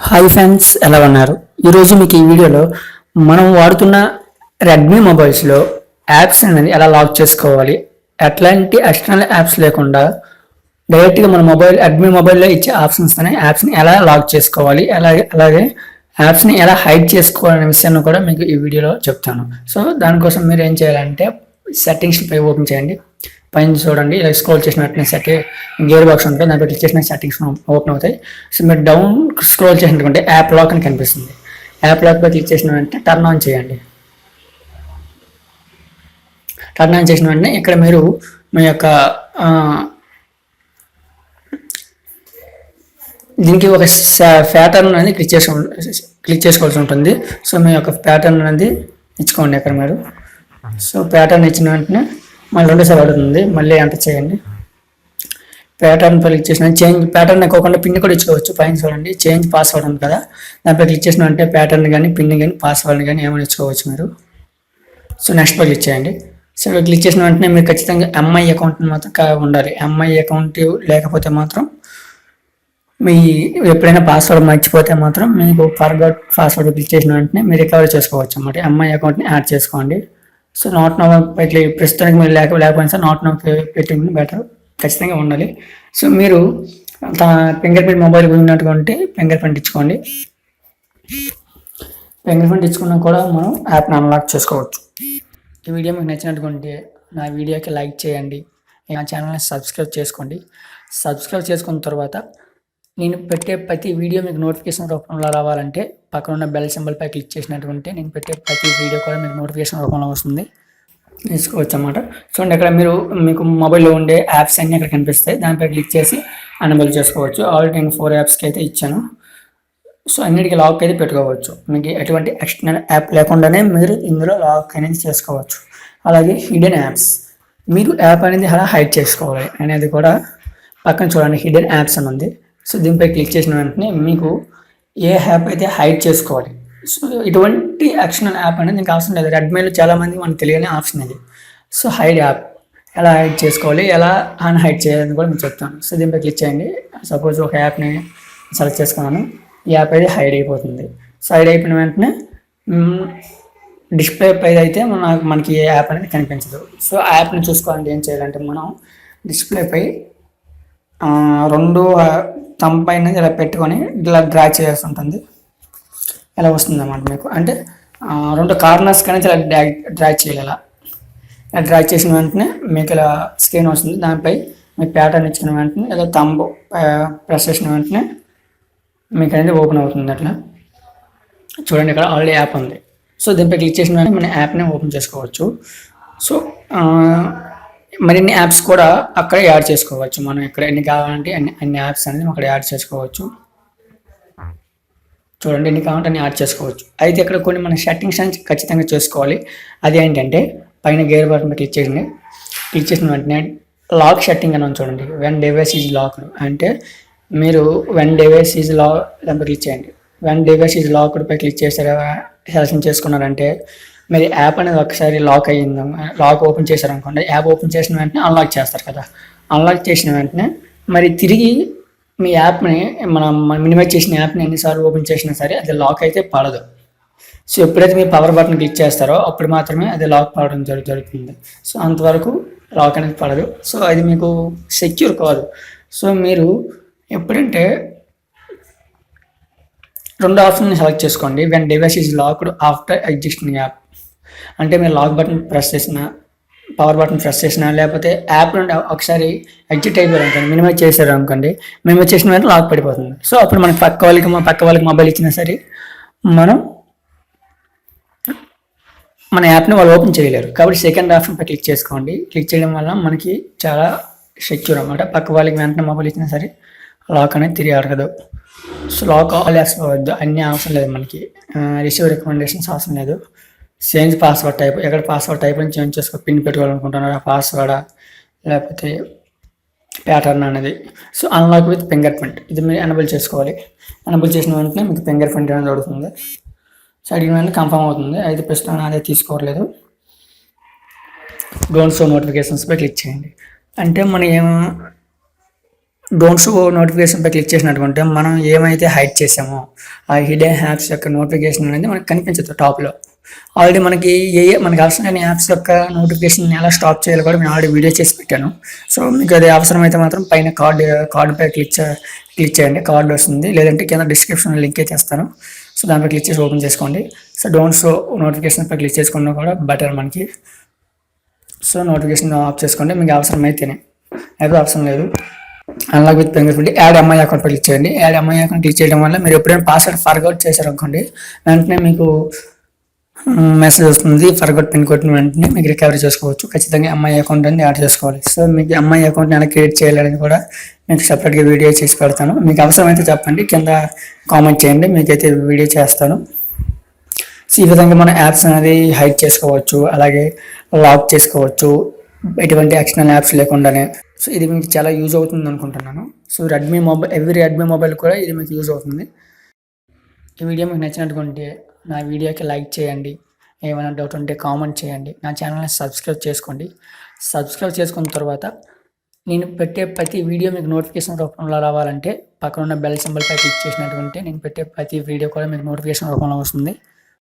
Hi friends, ఎలా ఉన్నారు? ఈరోజు మీకు ఈ వీడియోలో మనం వాడుతున్న రెడ్మీ మొబైల్స్లో యాప్స్ అనేది ఎలా లాక్ చేసుకోవాలి, ఎట్లాంటి ఎక్స్టర్నల్ యాప్స్ లేకుండా డైరెక్ట్గా మన రెడ్మీ మొబైల్లో ఇచ్చే ఆప్షన్స్తోనే యాప్స్ని ఎలా లాక్ చేసుకోవాలి, అలాగే యాప్స్ని ఎలా హైడ్ చేసుకోవాలనే విషయాన్ని కూడా మీకు ఈ వీడియోలో చెప్తాను. సో దానికోసం మీరు ఏం చేయాలంటే సెట్టింగ్స్పై ఓపెన్ చేయండి. పైన చూడండి, ఇలా స్క్రోల్ చేసిన వెంటనే గేర్ బాక్స్ ఉంటుంది, దాంట్లో క్లిక్ చేసిన సెట్టింగ్స్ ఓపెన్ అవుతాయి. సో మీరు డౌన్ స్క్రోల్ చేసినట్టుకుంటే యాప్ లాక్ అని కనిపిస్తుంది. యాప్ లాక్ పై క్లిక్ చేసిన వెంటనే టర్న్ ఆన్ చేయండి. టర్న్ ఆన్ చేసిన వెంటనే ఇక్కడ మీరు మీ యొక్క దీనికి ఒక ప్యాటర్న్ అనేది క్లిక్ చేసుకోవాల్సి ఉంటుంది. సో మీ యొక్క ప్యాటర్న్ అనేది ఇచ్చుకోండి ఇక్కడ మీరు. సో ప్యాటర్న్ ఇచ్చిన వెంటనే మళ్ళీ రెండోసారి అడుగుతుంది, మళ్ళీ ఎంటర్ చేయండి. ప్యాటర్న్ పై క్లిక్ చేసిన చేంజ్ ప్యాటర్న్ ఎక్కువకుండా పిన్ కూడా ఇచ్చుకోవచ్చు. పైన చూడండి చేంజ్ పాస్వర్డ్ ఉంది కదా, దానిపై క్లిక్ చేసిన అంటే ప్యాటర్న్ కానీ పిన్ కానీ పాస్వర్డ్ కానీ ఏమైనా ఇచ్చుకోవచ్చు మీరు. సో నెక్స్ట్ పై క్లిక్ చేయండి. సో క్లిక్ చేసిన వెంటనే మీరు ఖచ్చితంగా ఎంఐ అకౌంట్ మాత్రం ఉండాలి. ఎంఐ అకౌంట్ లేకపోతే మాత్రం మీ ఎప్పుడైనా పాస్వర్డ్ మర్చిపోతే మాత్రం మీకు ఫర్గాట్ పాస్వర్డ్ క్లిక్ చేసిన వెంటనే మీరు రికవర్ చేసుకోవచ్చు అన్నమాట. ఎంఐ అకౌంట్ని యాడ్ చేసుకోండి. సో నాట్ నో పెట్టి ప్రస్తుతానికి మీరు లేకపోయినా సార్ నాట్ నో పెట్టింది బెటర్, ఖచ్చితంగా ఉండాలి. సో మీరు ఫింగర్ ప్రింట్ మొబైల్ ఉన్నటువంటి ఫింగర్ ప్రింట్ ఇచ్చుకోండి. ఫింగర్ ప్రింట్ ఇచ్చుకున్నా కూడా మనం యాప్ని అన్లాక్ చేసుకోవచ్చు. ఈ వీడియో మీకు నచ్చినట్టుకుంటే నా వీడియోకి లైక్ చేయండి, నా ఛానల్ని సబ్స్క్రైబ్ చేసుకోండి. సబ్స్క్రైబ్ చేసుకున్న తర్వాత నేను పెట్టే ప్రతి వీడియో మీకు నోటిఫికేషన్ రూపంలో రావాలంటే పక్కన ఉన్న బెల్ సింబల్పై క్లిక్ చేసినటువంటి నేను పెట్టే ప్రతి వీడియో కూడా మీకు నోటిఫికేషన్ రూపంలో వస్తుంది, తీసుకోవచ్చు అన్నమాట. చూడండి, ఇక్కడ మీకు మొబైల్లో ఉండే యాప్స్ అన్నీ అక్కడ కనిపిస్తాయి, దానిపై క్లిక్ చేసి ఎనేబుల్ చేసుకోవచ్చు. ఆల్రెడీ నేను 4 యాప్స్కి అయితే ఇచ్చాను. సో అన్నిటికీ లాక్ అయితే పెట్టుకోవచ్చు. మీకు ఎటువంటి ఎక్స్టర్నల్ యాప్ లేకుండానే మీరు ఇందులో లాక్ అనేది చేసుకోవచ్చు. అలాగే హిడెన్ యాప్స్, మీరు యాప్ అనేది అలా హైడ్ చేసుకోవాలి అనేది కూడా పక్కన చూడండి, హిడెన్ యాప్స్ అని ఉంది. సో దీనిపై క్లిక్ చేసిన వెంటనే మీకు ఏ యాప్ అయితే హైడ్ చేసుకోవాలి. సో ఇటువంటి ఎక్స్టర్నల్ యాప్ అనేది మీకు అవసరం లేదు. రెడ్మీలో చాలామంది మనకు తెలియని ఆప్షన్ ఇది. సో హైడ్ యాప్ ఎలా హైడ్ చేసుకోవాలి, ఎలా అన్హైడ్ చేయాలని కూడా మీకు చెప్తాను. సో దీనిపై క్లిక్ చేయండి. సపోజ్ ఒక యాప్ని సెలెక్ట్ చేసుకున్నాను, ఈ యాప్ అయితే హైడ్ అయిపోతుంది. సో హైడ్ అయిపోయిన వెంటనే డిస్ప్లే పై అయితే మనకి ఏ యాప్ అనేది కనిపించదు. సో ఆ యాప్ని చూసుకోవాలంటే ఏం చేయాలంటే మనం డిస్ప్లేపై 2 థంబ్ పైన ఇలా పెట్టుకొని ఇలా డ్రా చేయాల్సి ఉంటుంది. ఇలా వస్తుంది అన్నమాట మీకు. అంటే 2 కార్నర్స్ కానీ ఇలా డ్రా చేయాలి. ఇలా డ్రా చేసిన వెంటనే మీకు ఇలా స్క్రీన్ వస్తుంది. దానిపై మీ ప్యాటర్న్ ఇచ్చిన వెంటనే ఇలా థంబ్ ప్రెస్ చేసిన వెంటనే మీకు అనేది ఓపెన్ అవుతుంది. అట్లా చూడండి, ఇక్కడ ఆల్రెడీ యాప్ ఉంది. సో దీనిపై క్లిక్ చేసిన వెంటనే మన యాప్ని ఓపెన్ చేసుకోవచ్చు. సో మరిన్ని యాప్స్ కూడా అక్కడ యాడ్ చేసుకోవచ్చు. మనం ఇక్కడ ఎన్ని కావాలంటే అన్ని యాప్స్ అనేది అక్కడ యాడ్ చేసుకోవచ్చు. చూడండి, ఎన్ని కావాలంటే అన్ని యాడ్ చేసుకోవచ్చు. అయితే ఇక్కడ కొన్ని మన సెట్టింగ్స్ అని ఖచ్చితంగా చేసుకోవాలి. అది ఏంటంటే పైన గేర్ బటన్ క్లిక్ చేయండి. క్లిక్ చేసిన వెంటనే లాక్ సెట్టింగ్ అని చూడండి, వెన్ డివైస్ ఈజ్ లాక్డ్ అంటే మీరు వెన్ డివైస్ ఈజ్ దానిపై క్లిక్ చేయండి. వెన్ డివైస్ ఈజ్ లాక్డ్ పై క్లిక్ చేసారా సెలెక్షన్ చేసుకున్నారంటే మీరు యాప్ అనేది ఒకసారి లాక్ అయ్యింది, లాక్ ఓపెన్ చేశారనుకోండి, యాప్ ఓపెన్ చేసిన వెంటనే అన్లాక్ చేస్తారు కదా. అన్లాక్ చేసిన వెంటనే మరి తిరిగి మీ యాప్ని మనం మినిమైజ్ చేసిన యాప్ని ఎన్నిసార్లు ఓపెన్ చేసినా సరే అది లాక్ అయితే పడదు. సో ఎప్పుడైతే మీరు పవర్ బటన్ క్లిక్ చేస్తారో అప్పుడు మాత్రమే అది లాక్ పడడం జరుగుతుంది. సో అంతవరకు లాక్ అనేది పడదు. సో అది మీకు సెక్యూర్ కాదు. సో మీరు ఎప్పుడంటే 2 ఆప్షన్ని సెలెక్ట్ చేసుకోండి. When device is locked after existing app అంటే మీరు లాక్ బటన్ ప్రెస్ చేసిన, పవర్ బటన్ ప్రెస్ చేసినా, లేకపోతే యాప్ నుండి ఒకసారి ఎగ్జిట్ అయిపోయారు అనుకోండి, మినిమైజ్ చేశారు అనుకోండి, మినిమైజ్ చేసిన వెంటనే లాక్ పడిపోతుంది. సో అప్పుడు మనకి పక్క వాళ్ళకి మొబైల్ ఇచ్చినా సరే మన యాప్ని వాళ్ళు ఓపెన్ చేయలేరు. కాబట్టి సెకండ్ ఆప్షన్ పై క్లిక్ చేసుకోండి. క్లిక్ చేయడం వల్ల మనకి చాలా సెక్యూర్ అన్నమాట. పక్క వాళ్ళకి వెంటనే మొబైల్ ఇచ్చినా సరే లాక్ అనేది తిరిగి అడగదు. సో లాక్ ఆల్ యాప్స్ అవ్వద్దు, అన్నీ అవసరం లేదు మనకి. రిసీవ్ రికమెండేషన్స్ అవసరం లేదు. చేంజ్ పాస్వర్డ్ టైప్, ఎక్కడ పాస్వర్డ్ టైప్ అని చేంజ్ చేసుకో, పిన్ పెట్టుకోవాలనుకుంటున్నారా, పాస్వర్డా లేకపోతే ప్యాటర్న్ అనేది. So unlock with finger print ఇది మీరు ఎనేబుల్ చేసుకోవాలి. ఎనేబుల్ చేసిన వెంటనే మీకు ఫింగర్ ప్రింట్ అనేది అడుగుతుంది. సో అడిగిన వెంటనే కన్ఫర్మ్ అవుతుంది. అయితే ప్రస్తుతం అదే తీసుకోవట్లేదు. డోంట్ షో నోటిఫికేషన్స్ పై క్లిక్ చేయండి. అంటే మనం డోంట్ షో నోటిఫికేషన్పై క్లిక్ చేసినటువంటి మనం ఏమైతే హైడ్ చేసామో ఆ హిడెన్ యాప్స్ యొక్క నోటిఫికేషన్ అనేది మనకు కనిపించదు టాప్లో. ఆల్రెడీ మనకి మనకి అవసరం లేని యాప్స్ యొక్క నోటిఫికేషన్ ఎలా స్టాప్ చేయాలో కూడా నేను ఆల్రెడీ వీడియో చేసి పెట్టాను. సో మీకు అది అవసరమైతే మాత్రం పైన కార్డుపై క్లిక్ చేయండి, కార్డు వస్తుంది. లేదంటే కింద డిస్క్రిప్షన్ లింక్ అయితే ఇస్తాను. సో దానిపై క్లిక్ చేసి ఓపెన్ చేసుకోండి. సో డోంట్ షో నోటిఫికేషన్పై క్లిక్ చేసుకున్నా కూడా బెటర్ మనకి. సో నోటిఫికేషన్ ఆఫ్ చేసుకోండి మీకు అవసరమైతేనే, అయితే అవసరం లేదు. Unlock with finger print add MI account click చేయండి. యాడ్ ఎంఐ అకౌంట్ క్లిక్ చేయడం వల్ల మీరు ఎప్పుడైనా పాస్వర్డ్ ఫర్గౌట్ చేశారనుకోండి, వెంటనే మీకు మెసేజ్ వస్తుంది. ఫర్గౌట్ పిన్ కొట్టిన వెంటనే మీకు రికవరీ చేసుకోవచ్చు. ఖచ్చితంగా ఎంఐ అకౌంట్ అనేది యాడ్ చేసుకోవాలి. సో మీకు ఎంఐ అకౌంట్ని ఎలా క్రియేట్ చేయాలనేది కూడా మీకు సపరేట్గా వీడియో చేసి పెడతాను. మీకు అవసరమైతే చెప్పండి, కింద కామెంట్ చేయండి, మీకైతే వీడియో చేస్తాను. సో ఈ విధంగా మన యాప్స్ అనేది హైడ్ చేసుకోవచ్చు, అలాగే లాక్ చేసుకోవచ్చు ఎటువంటి ఎక్స్టర్నల్ యాప్స్ లేకుండానే. సో ఇది మీకు చాలా యూజ్ అవుతుంది అనుకుంటున్నాను. సో రెడ్మీ మొబైల్ కూడా ఇది మీకు యూజ్ అవుతుంది. ఈ వీడియో మీకు నచ్చినట్టుకుంటే నా వీడియోకి లైక్ చేయండి, ఏమైనా డౌట్ ఉంటే కామెంట్ చేయండి, నా ఛానల్ని సబ్స్క్రైబ్ చేసుకోండి. సబ్స్క్రైబ్ చేసుకున్న తర్వాత నేను పెట్టే ప్రతి వీడియో మీకు నోటిఫికేషన్ రూపంలో రావాలంటే పక్కన ఉన్న బెల్ సింబల్పై క్లిక్ చేసినటువంటి నేను పెట్టే ప్రతి వీడియో కూడా మీకు నోటిఫికేషన్ రూపంలో వస్తుంది.